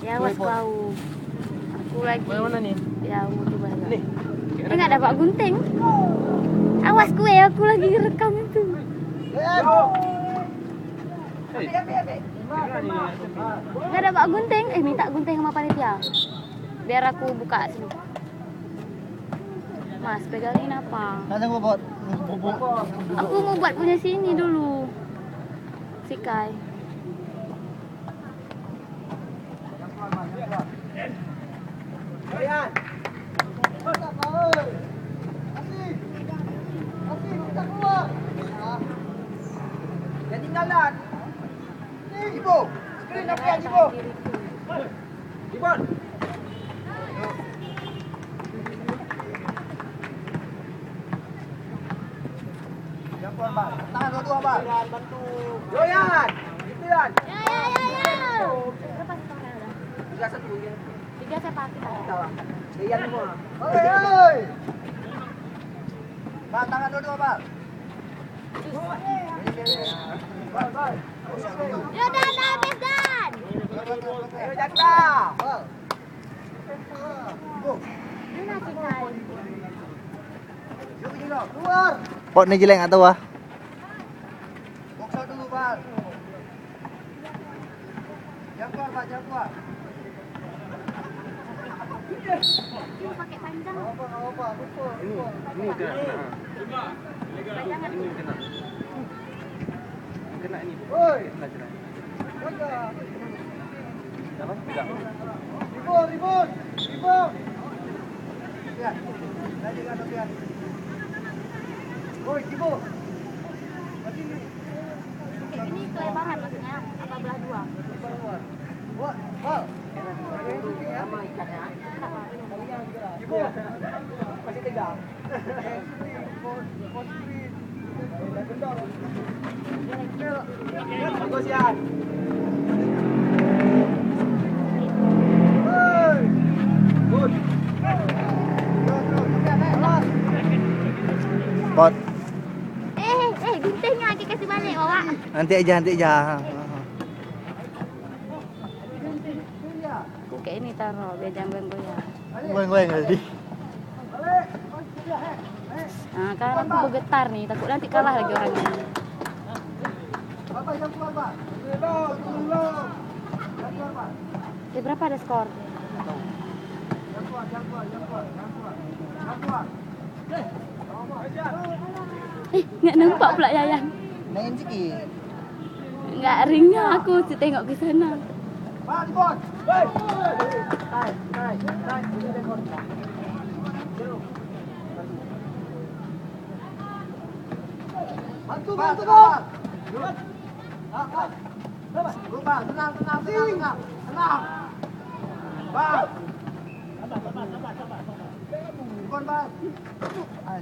Ya, awas kau. Aku lagi. Mana ni? Ya, mau coba. Ni. Enggak dapat gunting. Awas kue, aku lagi rekam itu. Enggak dapat gunting. Minta gunting sama panitia. Biar aku buka sini. Mas, pegangin apa? Nanti gua buat Aku mau buat punya sini dulu. Sikai. Kalian. Jangan tinggalan. Ibu, skrin apa yang Ibu? Ibu. Jangan Bang. Tangan dua-dua Bang. Bantu. Joyan. Itu Yan. Ya. Berapa sekarang ada? 31 ya. 3 saya pakai. Tahu. Yan semua. Oi. Bang, tangan dua-dua Bang. Ya Dan, habis Dan. Ayo jaga. Mana Sikai? Keluar. Pot ni jelek atau ah? Boxer dulu, Bang. Jangan keluar, Bang, jangan keluar. Ini pakai panjang. Apa? Ini kena. Panjangan. Ini kena. Kena ni. Oi. Kena kena. Jaga. Apa? Pegang. Ribut. Lihat. Tadi kan lihat. Oi, Ibu. Mati ni. Ini kelebaran maksudnya apa belah dua? Buat, Bal. Sama ikannya. Ibu. Masih tegang. Bagus ya. Good. Pot. Guntingnya lagi kasih balik bawa. Nanti aja. Aku kayak ini taruh biar jangan goyang. Goyang tadi. Nah, kan aku bergetar nih, takut nanti kalah lagi orangnya. Bapak yang keluar, Pak. Berapa ada skor? Jangan keluar. Nggak nampak pula Yayan. Main sikit. Nggak ringnya aku tengok ke sana. Pak, di bot. Hei. Bantu. Bang. Tenang. Bang. Bukan, Bang.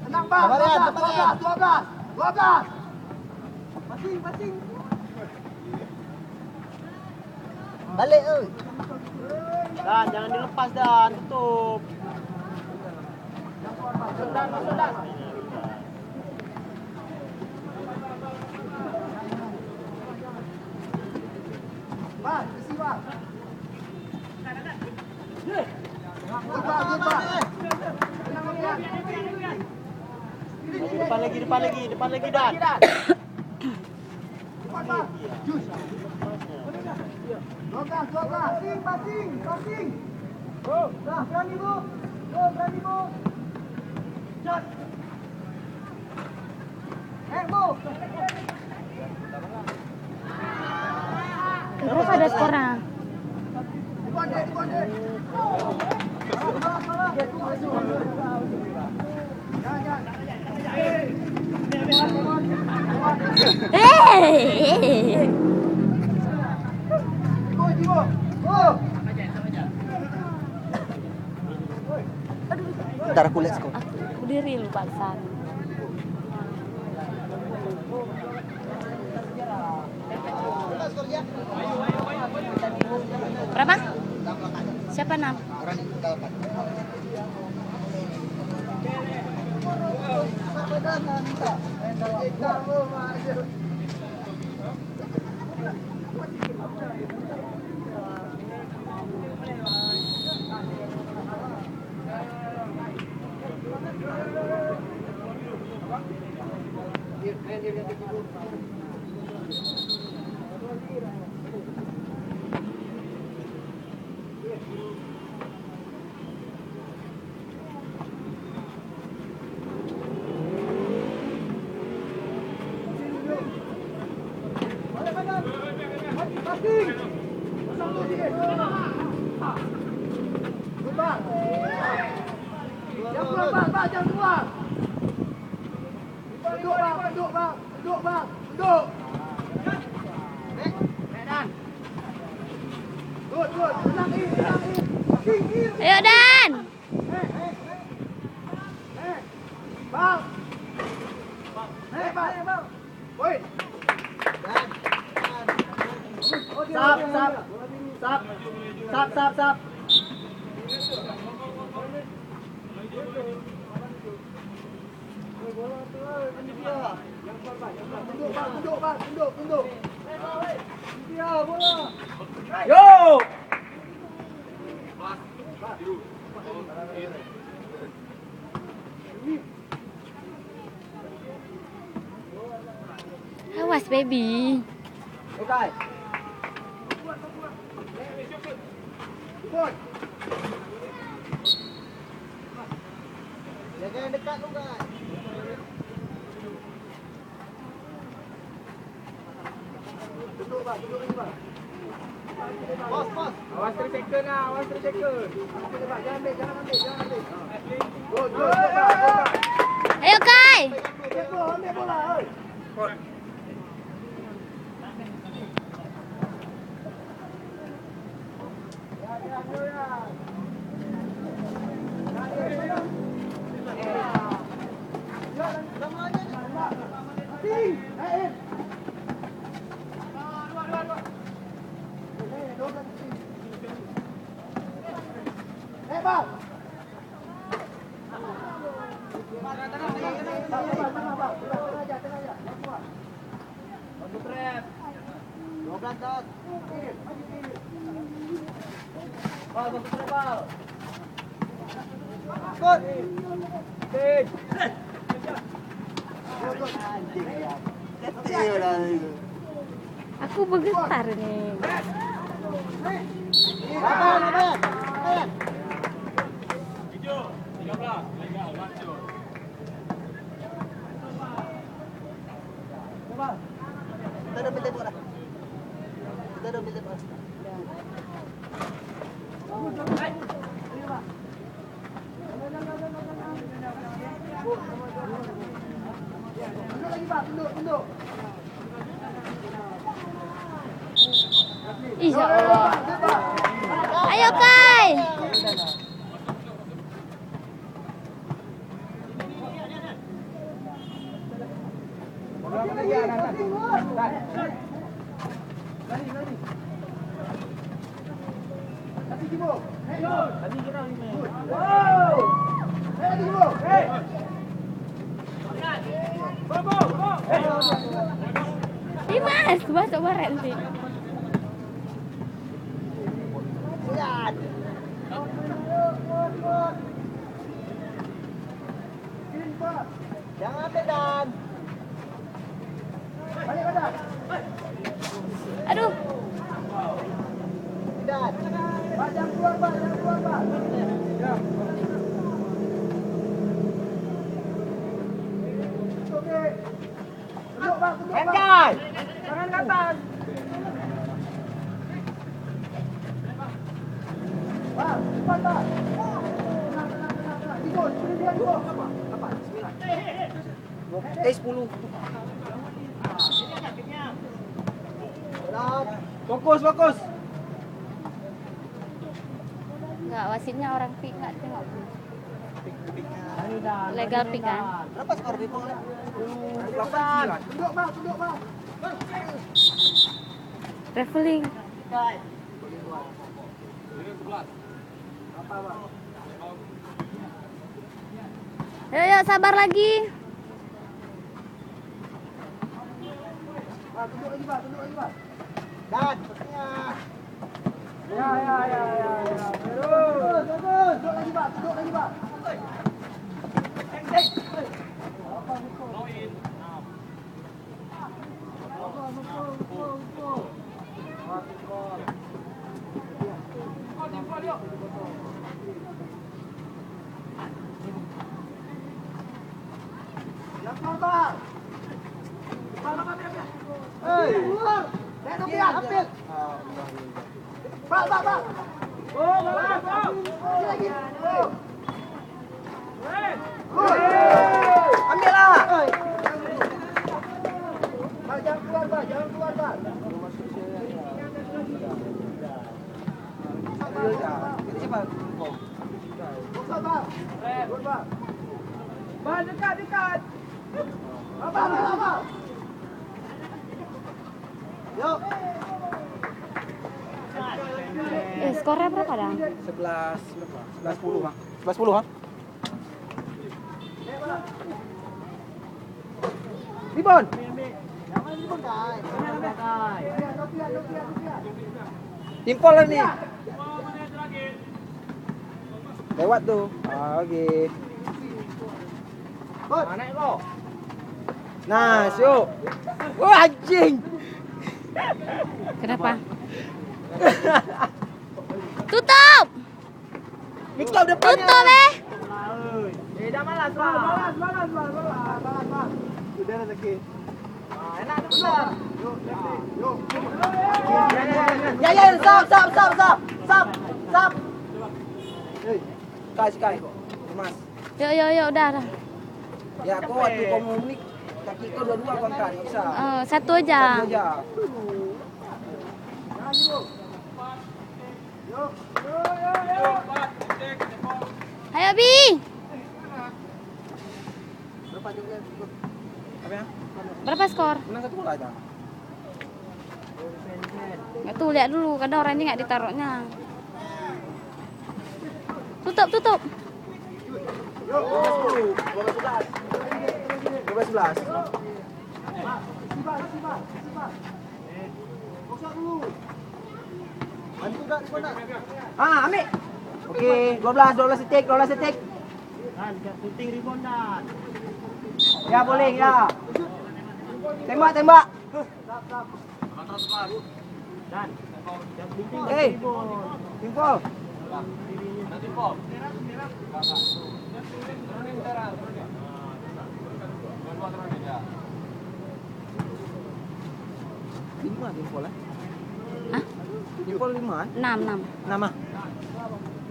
Tenang, Bang. 12. Passing. Balik oi. Dan jangan dilepas dan tutup. Sudah. Bang, isi Bang. Depan lagi Dan. Logas. Passing. Dah, berani Bu. Jat. Bu. Berapa ada skornya? Ntar aku lihat skor. Aku diri lupa sana. Berapa? Siapa nam? kaki. Pasang tu sikit. Bang. Jangan keluar bang, jangan keluar. Duduk bang, duduk bang. Duduk bang, duduk. Dan. Duduk, tenang ni, tenang ni. Ayo Dan. Bang. Bang. Woi. Sap. Duduk bang, duduk. Dia bola. Yo. Awas baby. Okay. Put. Jaga yang dekat tu kan. Duduk bang, duduk lagi bang. Bos. Awas 3 second lah, awas 3 second. Jangan ambil. Go bang. Ayo Kai. Go, ambil bola, oi. Bang. Kecil dah itu. Aku bergetar nih. Abang. Kita dah ambil tembok dah. Duduk lagi bang, duduk. Insya Allah. Ayo Kai. Kasih Jibo. Kasih Jibo. Wow. Kasih Jibo. Dimas, masuk barat nanti. Jangan ambil Dan. Balik badan. Aduh. Dan. Jangan keluar bang. Ya. Okey. Duduk bang. Handai. Tangan ke atas. Bang, cepat bang. Tenang. Jibo, sini dia Jibo. Apa? 10. Dan. Fokus. Enggak, wasitnya orang pik enggak tengok. Legal pik kan? Berapa skor Bipong ni? Duduk bang. Traveling. Ayo, sabar lagi. Bang, duduk lagi bang. Dan. Tengah. Ya. Bagus. Duduk lagi bang. Yang keluar bang. Hei, keluar. Ambil. Bal. Oh, bal. Lagi. Ambil lah. Bal, jangan keluar, Bal. Jangan keluar, Bal. Siapa? Bal, dekat. Bal. Yuk. Skornya berapa dah? 11-10, Bang. 11-10, ha? Ribon. Timpol lah ni. Lewat tu. Okey. Naik kau. Nice, yuk. Wah, anjing. Kenapa? Tutup! Kau depannya. Tutup Dah malas lah. Balas. Sudah rezeki. Enak tu besar. Yuk. Ya, stop. Hei. Sekali. Mas. Yuk, udah. Ya, kau waktu kau mengunik, kaki kau dua-dua kau angkat, tak bisa. Satu aja. Satu aja. Ayo, Bi. Berapa juga? Apa ya? Berapa skor? Menang 1 bola aja. Nggak tuh, lihat dulu. Kadang orang ini nggak ditaruhnya. Tutup. Yuk, 12-11. Ambil. Okey, 12 detik. Dan shooting rebound dan. Ya, boleh ya. Tembak. Dan. Eh, timpol. Lima timpol lah. Hah? Timpol 5 kan? 6. 6 ah.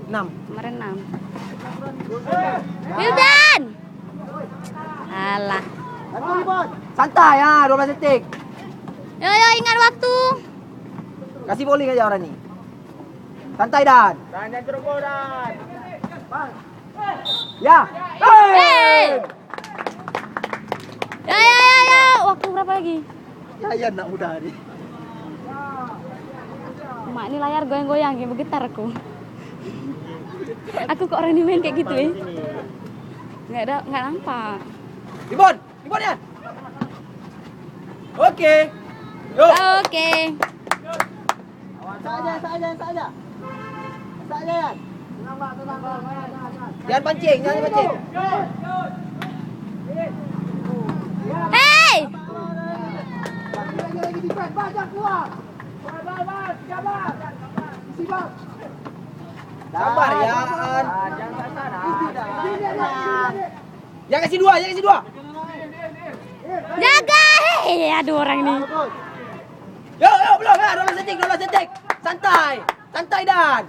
6. Kemarin 6. Wildan! Alah. Santai ya, 12 detik. Yo, ingat waktu. Kasih bowling aja orang ni. Santai Dan. Dan jangan ceroboh dan. Ya. Hey! Ya. Waktu berapa lagi? Ya nak mudah ni. Mak, ini layar goyang-goyang, kayak bergetar aku. Aku kok orang ini main kayak gitu nggak nampak. Ribon ya. Okey. Yuk. Oke. Saja. Jangan pancing. Hey! Lagi defense, jangan keluar. Sabar ya. Jangan kasih dua. Jaga! Hei, aduh orang ini. Yuk, belum ya. 12 detik. Santai Dan.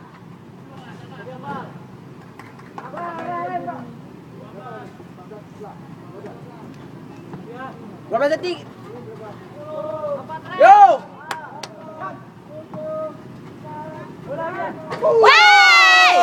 Berapa detik? Yuk. Wey!